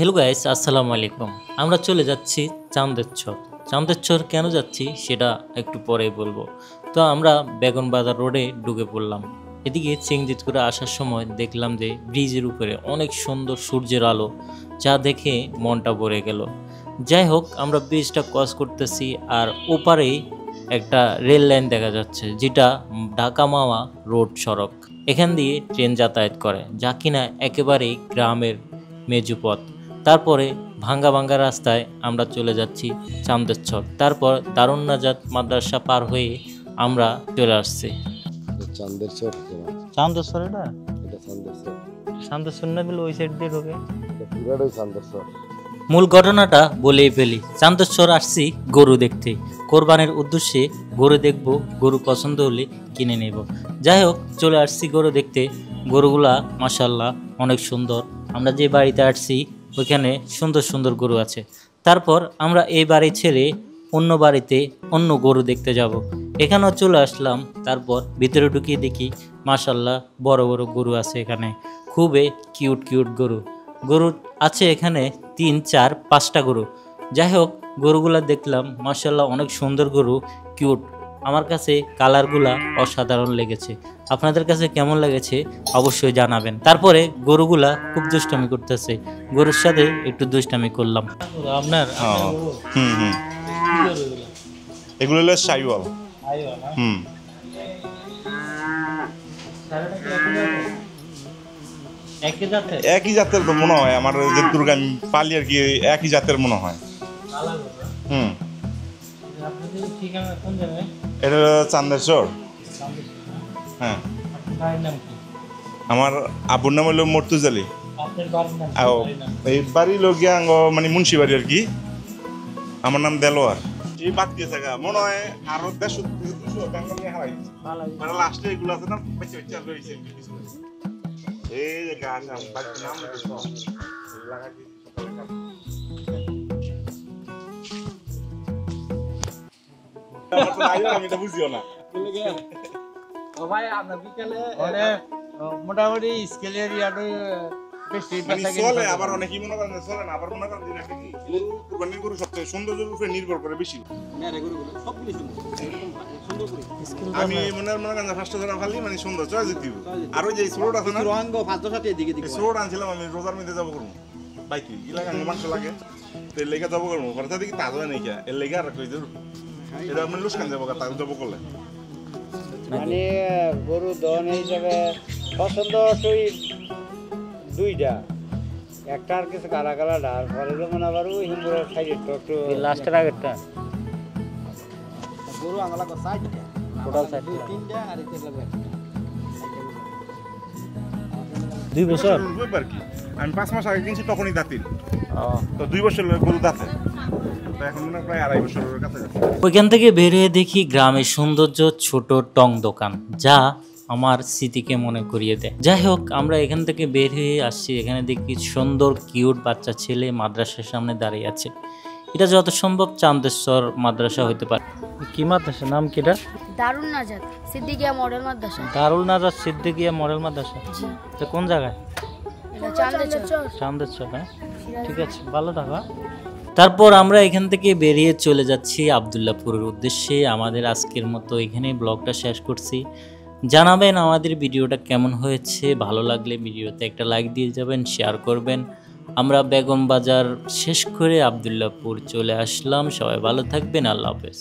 Hello guys, আসসালামু আলাইকুম। আমরা চলে যাচ্ছি চান্দেরচর। চান্দেরচর কেন যাচ্ছি সেটা একটু পরেই বলবো। তো আমরা বেগমবাজার রোডে ঢুকে পড়লাম। এদিকে চেংজিত করে আসার সময় দেখলাম যে ব্রিজের উপরে অনেক সুন্দর সূর্যের আলো, যা দেখে মনটা ভরে গেল। যাই হোক, আমরা ব্রিজটা ক্রস করতেছি আর ওপারেই একটা রেল লাইন দেখা যাচ্ছে, যেটা ঢাকা মাওয়া রোড সড়ক। এখান দিয়ে ট্রেন যাতায়াত করে, যা কিনা একেবারেই গ্রামের মেজুপথ। তারপরে ভাঙ্গা ভাঙ্গা রাস্তায় আমরা চলে যাচ্ছি চান্দেরচর। তারপর দারুন নাজাত মাদ্রাসা পার হয়ে আমরা চলে আসছি চান্দেরচর। চান্দেরচর। এটা চান্দেরচর, চান্দেরচর না বলে ওই সাইড দিয়ে ঢোকে। পুরাটাই চান্দেরচর। মূল ঘটনাটা বলেই ফেলি। চান্দেরচর আসছি গরু দেখতে, কোরবানির উদ্দেশ্যে গরু দেখব, গরু পছন্দ হলে কিনে নেব। যাই হোক, চলে আসছি গরু দেখতে। গরুগুলা মাশাআল্লাহ অনেক সুন্দর। আমরা যে বাড়িতে আসছি ওইখানে সুন্দর সুন্দর গরু আছে। তারপর আমরা এই বাড়ি ছেড়ে অন্য বাড়িতে অন্য গরু দেখতে যাব। এখানেও চলে আসলাম। তারপর ভিতরে ঢুকিয়ে দেখি মাশাআল্লাহ বড় বড় গরু আছে এখানে, খুবই কিউট কিউট গরু। গরু আছে এখানে 3, 4, 5টা গরু। যাই হোক, গরুগুলা দেখলাম মাশাআল্লাহ অনেক সুন্দর গরু, কিউট। আমার কাছে কালারগুলা অসাধারণ লেগেছে। আপনাদের কাছে কেমন লেগেছে অবশ্যই জানাবেন। তারপরে গরুগুলা খুব দুষ্টামি করতেছে, গরুর সাথে একটু দুষ্টামি করলাম। আপনার এগুলো হলো সাইওয়াল। একই জাতের তো মনে হয়, আমার যে দুর্গা আমি পালি আর কি, একই জাতের মনে হয়। এটা চান্দেরচর। হ্যাঁ, আমার আব্বুর নাম হলো মর্তুজালি। এই বাড়ি লোকিয়া মানে মুন্সি বাড়ি আর কি। আমার নাম দেলোয়ার। এই বাদ দিয়ে থাকা মনে হয় আরো 150 লাস্টে এগুলো আছে না, রয়েছে এই যে গাছ নাম আমি তো বুঝিও না। মোটামুটি স্কেলের চলে, আবার অনেকেই মনে করেন চলে না, আবার মনে করেন কুরবানির গরু সবচেয়ে সৌন্দর্যের উপরে নির্ভর করে বেশি। আমি মনে করেন ফার্স্ট ধরা খালি মানে সুন্দর চয়েস দিব। আর ওই যে ছোট আছে না, ছোট আনছিলাম আমি রোজার মধ্যে যাবো করবো বাইকি এলাকা মাংস লাগে, তো এর লেগে যাবো করবো কথা দেখি তাজা হয় নাকি এর লেগে আর কই এটা মানে লুসকান যাবো তাকে যাবো করলে মানে গরু দহন হিসাবে পছন্দ তুই দুইটা, একটা আর কিছু কালা কালা ডাল পরে যেমন আবার ওই হিন্দুর সাইডের তো একটু লাস্টের আগেরটা গরু আঙলা সাইডটা টোটাল সাইড 3টা আর এতে লাগবে 2 বছর আর কি। আমি 5 মাস আগে কিনছি, তখনই দাঁতিল। তো 2 বছর গরু দাঁতে, তো এখন মনে প্রায় 2.5 বছরের কাছে। ওইখান থেকে বের হয়ে দেখি গ্রামের সৌন্দর্য, ছোট টং দোকান, যা আমার স্মৃতিকে মনে করিয়ে দেয়। যাই হোক, আমরা এখান থেকে বের হয়ে আসছি। এখানে দেখি সুন্দর কিউট বাচ্চা ছেলে মাদ্রাসার সামনে দাঁড়িয়ে আছে। এটা যত সম্ভব চান্দেরচর মাদ্রাসা হতে পারে। কি মাদ্রাসা, নাম কি এটা? দারুন নাজাত সিদ্দিকিয়া মডেল মাদ্রাসা। দারুল নাজাত সিদ্দিকিয়া মডেল মাদ্রাসা। এটা কোন জায়গায়? এটা চান্দেরচর। চান্দেরচর, হ্যাঁ ঠিক আছে, ভালো থাকা। তারপর আমরা এখান থেকে বেরিয়ে চলে যাচ্ছি আবদুল্লাহপুরের উদ্দেশ্যে। আমাদের আজকের মতো এখানেই ব্লগটা শেষ করছি। জানাবেন আমাদের ভিডিওটা কেমন হয়েছে, ভালো লাগলে ভিডিওতে একটা লাইক দিয়ে যাবেন, শেয়ার করবেন। আমরা বেগম বাজার শেষ করে আবদুল্লাহপুর চলে আসলাম। সবাই ভালো থাকবেন, আল্লাহ হাফেজ।